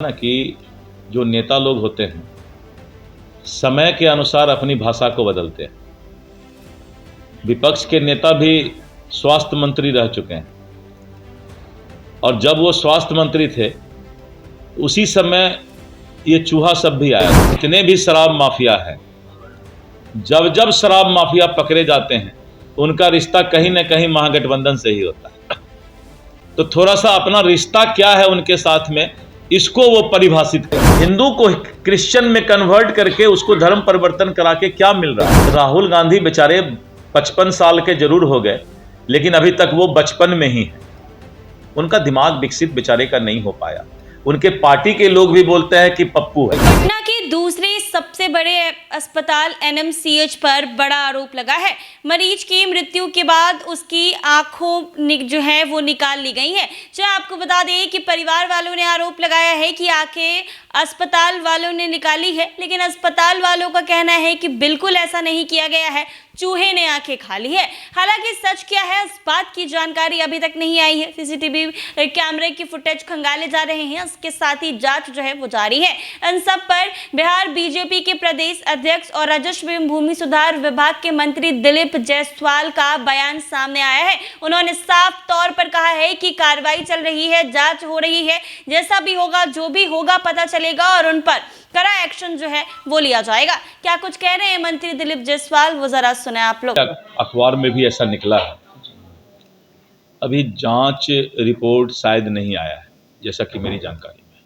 ना कि जो नेता लोग होते हैं समय के अनुसार अपनी भाषा को बदलते हैं। विपक्ष के नेता भी स्वास्थ्य मंत्री रह चुके हैं और जब वो स्वास्थ्य मंत्री थे उसी समय ये चूहा सब भी आया। जितने भी शराब माफिया हैं, जब जब शराब माफिया पकड़े जाते हैं उनका रिश्ता कहीं ना कहीं महागठबंधन से ही होता है। तो थोड़ा सा अपना रिश्ता क्या है उनके साथ में, इसको वो परिभाषित कर, हिंदू को क्रिश्चियन में कन्वर्ट करके उसको धर्म परिवर्तन करा के क्या मिल रहा है। राहुल गांधी बेचारे 55 साल के जरूर हो गए, लेकिन अभी तक वो बचपन में ही है। उनका दिमाग विकसित बेचारे का नहीं हो पाया। उनके पार्टी के लोग भी बोलते हैं कि पप्पू है। पटना के दूसरे सबसे बड़े अस्पताल एनएमसीएच पर बड़ा आरोप लगा है। मरीज की मृत्यु के बाद उसकी आंखों जो है वो निकाल ली गई है। चाहे आपको बता दें कि परिवार वालों ने आरोप लगाया है कि आंखें अस्पताल वालों ने निकाली है, लेकिन अस्पताल वालों का कहना है कि बिल्कुल ऐसा नहीं किया गया है, चूहे ने आंखें खा ली है। हालांकि सच क्या है इस बात की जानकारी अभी तक नहीं आई है। सीसीटीवी कैमरे की फुटेज खंगाले जा रहे हैं, इसके साथ ही जांच जो है वो जारी है। इन सब पर बिहार बीजेपी के प्रदेश अध्यक्ष और राजस्व एवं भूमि सुधार विभाग के मंत्री दिलीप जायसवाल का बयान सामने आया है। उन्होंने साफ तौर पर कहा है कि कार्रवाई चल रही है, जांच हो रही है, जैसा भी होगा जो भी होगा पता चलेगा और उन पर कड़ा एक्शन जो है वो लिया जाएगा। क्या कुछ कह रहे हैं मंत्री दिलीप जायसवाल, वो जरा सुने आप लोग। अखबार में भी ऐसा निकला है। अभी जांच रिपोर्ट शायद नहीं आया है जैसा कि मेरी जानकारी में,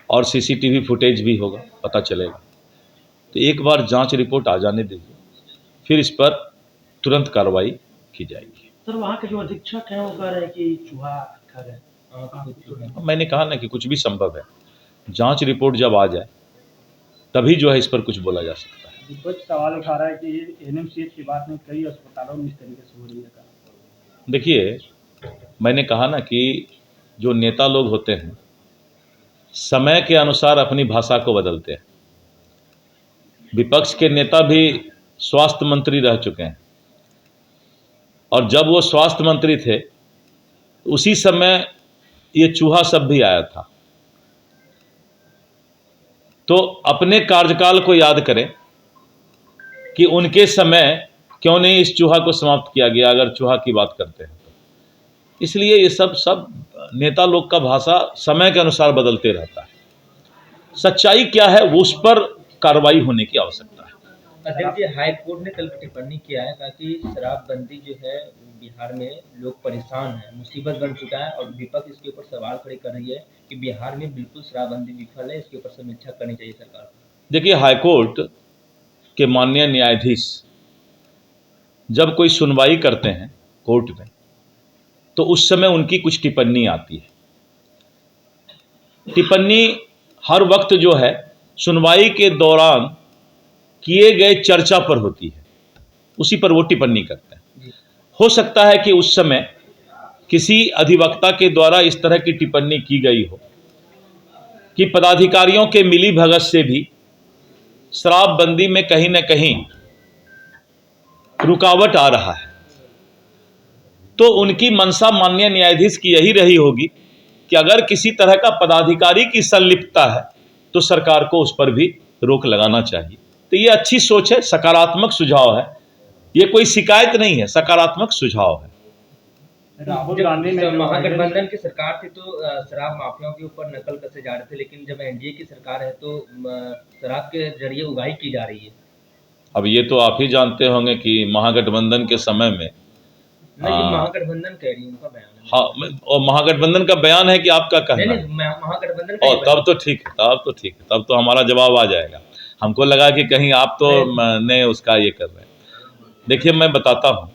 और सीसीटीवी फुटेज भी होगा, पता चलेगा। तो एक बार जांच रिपोर्ट आ जाने दीजिए, फिर इस पर तुरंत कार्रवाई की जाएगी। सर वहाँ के जो अधीक्षक हैं वो कह रहे हैं कि चूहा खा गए। मैंने कहा ना कि कुछ भी संभव है। जांच रिपोर्ट जब आ जाए तभी जो है इस पर कुछ बोला जा सकता है। विपक्ष सवाल उठा रहा है कि एनएमसीएच की बात नहीं, कई अस्पतालों में इस तरीके से हो रही है। देखिए, मैंने कहा ना कि जो नेता लोग होते हैं समय के अनुसार अपनी भाषा को बदलते हैं। विपक्ष के नेता भी स्वास्थ्य मंत्री रह चुके हैं और जब वो स्वास्थ्य मंत्री थे उसी समय ये चूहा सब भी आया था। तो अपने कार्यकाल को याद करें कि उनके समय क्यों नहीं इस चूहा को समाप्त किया गया, अगर चूहा की बात करते हैं तो। इसलिए ये सब नेता लोग का भाषा समय के अनुसार बदलते रहता है। सच्चाई क्या है वो उस पर कार्रवाई होने की आवश्यकता है। अध्यक्ष जी, हाई कोर्ट ने कल टिप्पणी किया है ताकि शराबबंदी जो है बिहार में लोग परेशान हैं, मुसीबत बन चुका है, और विपक्ष इसके ऊपर सवाल खड़े कर रही है कि बिहार में बिल्कुल शराबबंदी विफल है, इसके ऊपर समीक्षा करनी चाहिए सरकार को। देखिए, हाईकोर्ट के माननीय न्यायाधीश जब कोई सुनवाई करते हैं कोर्ट में तो उस समय उनकी कुछ टिप्पणी आती है। टिप्पणी हर वक्त जो है सुनवाई के दौरान किए गए चर्चा पर होती है, उसी पर वो टिप्पणी करते हैं। हो सकता है कि उस समय किसी अधिवक्ता के द्वारा इस तरह की टिप्पणी की गई हो कि पदाधिकारियों के मिली भगत से भी शराबबंदी में कहीं न कहीं रुकावट आ रहा है। तो उनकी मंशा माननीय न्यायाधीश की यही रही होगी कि अगर किसी तरह का पदाधिकारी की संलिप्तता है तो सरकार को उस पर भी रोक लगाना चाहिए। तो ये अच्छी सोच है, सकारात्मक सुझाव है, ये कोई शिकायत नहीं है, सकारात्मक सुझाव है। राहुल गांधी ने महागठबंधन की सरकार थी तो शराब माफियाओं के ऊपर नकल कसे जा रहे थे, लेकिन जब एनडीए की सरकार है तो शराब के जरिए उगाही की जा रही है। अब ये तो आप ही जानते होंगे कि महागठबंधन के समय में महागठबंधन कह रही है, उनका बयान है। हाँ, और महागठबंधन का बयान है कि आपका कहना है? महागठबंधन तब तो ठीक है, तब तो हमारा जवाब आ जाएगा। हमको लगा कि कहीं आप तो ने उसका ये कर रहे हैं। देखिए, मैं बताता हूँ,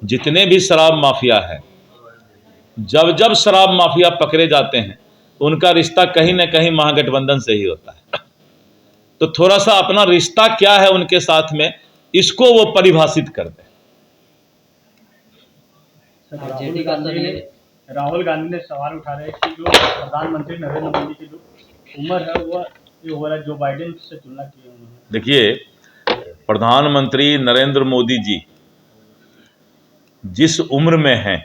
जितने भी शराब माफिया हैं, जब जब शराब माफिया पकड़े जाते हैं उनका रिश्ता कहीं ना कहीं महागठबंधन से ही होता है। तो थोड़ा सा अपना रिश्ता क्या है उनके साथ में, इसको वो परिभाषित कर दें। राहुल गांधी ने सवाल उठा रहे हैं कि जो प्रधानमंत्री नरेंद्र मोदी की जो उम्र है वो ये हो रहा है, जो बाइडेन से तुलना की है उन्होंने। देखिए, प्रधानमंत्री नरेंद्र मोदी जी जिस उम्र में हैं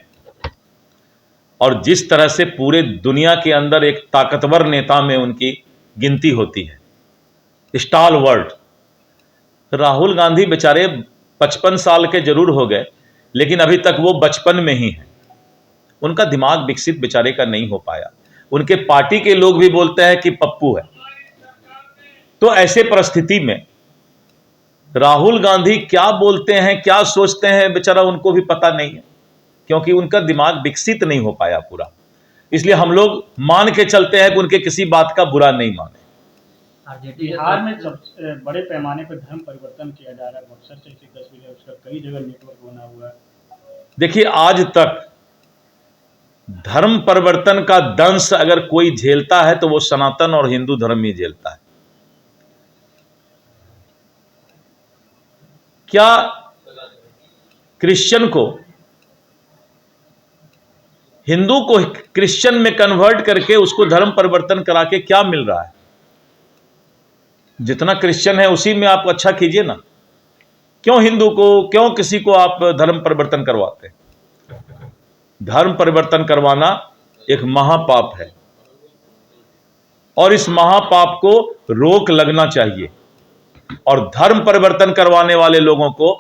और जिस तरह से पूरे दुनिया के अंदर एक ताकतवर नेता में उनकी गिनती होती है, स्टालवर्ट। राहुल गांधी बेचारे 55 साल के जरूर हो गए, लेकिन अभी तक वो बचपन में ही हैं। उनका दिमाग विकसित बेचारे का नहीं हो पाया। उनके पार्टी के लोग भी बोलते हैं कि पप्पू है। तो ऐसे परिस्थिति में राहुल गांधी क्या बोलते हैं, क्या सोचते हैं, बेचारा उनको भी पता नहीं है, क्योंकि उनका दिमाग विकसित नहीं हो पाया पूरा। इसलिए हम लोग मान के चलते हैं कि उनके किसी बात का बुरा नहीं माने। बिहार में सबसे बड़े पैमाने पर धर्म परिवर्तन किया जा रहा है। बक्सर से ऐसी तस्वीरें, उसका कई जगह नेटवर्क बना हुआ है। देखिए, आज तक धर्म परिवर्तन का दंश अगर कोई झेलता है तो वो सनातन और हिंदू धर्म ही झेलता है। क्या क्रिश्चियन को, हिंदू को क्रिश्चियन में कन्वर्ट करके उसको धर्म परिवर्तन करा के क्या मिल रहा है? जितना क्रिश्चियन है उसी में आप अच्छा कीजिए ना। क्यों हिंदू को, क्यों किसी को आप धर्म परिवर्तन करवाते हैं? धर्म परिवर्तन करवाना एक महापाप है और इस महापाप को रोक लगना चाहिए। और धर्म परिवर्तन करवाने वाले लोगों को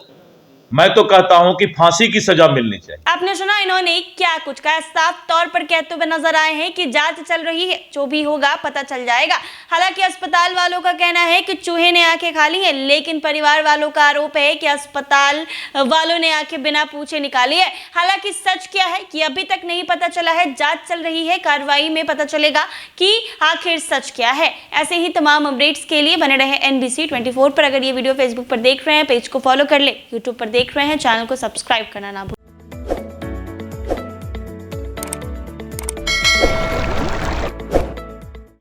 मैं तो कहता हूं कि फांसी की सजा मिलनी चाहिए। आपने सुना इन्होंने क्या कुछ कहा। साफ तौर पर कहते हुए नजर आए हैं कि जांच चल रही है, जो भी होगा पता चल जाएगा। हालांकि अस्पताल वालों का कहना है कि चूहे ने आंखें खा ली हैं, लेकिन परिवार वालों का आरोप है कि अस्पताल वालों ने आंखें बिना पूछे निकाली है। हालांकि सच क्या है कि अभी तक नहीं पता चला है, जांच चल रही है, कार्रवाई में पता चलेगा कि आखिर सच क्या है। ऐसे ही तमाम अपडेट्स के लिए बने रहे NBC 24 पर। अगर ये वीडियो फेसबुक पर देख रहे हैं, पेज को फॉलो कर ले। यूट्यूब पर देख रहे हैं, चैनल को सब्सक्राइब करना ना भूलें।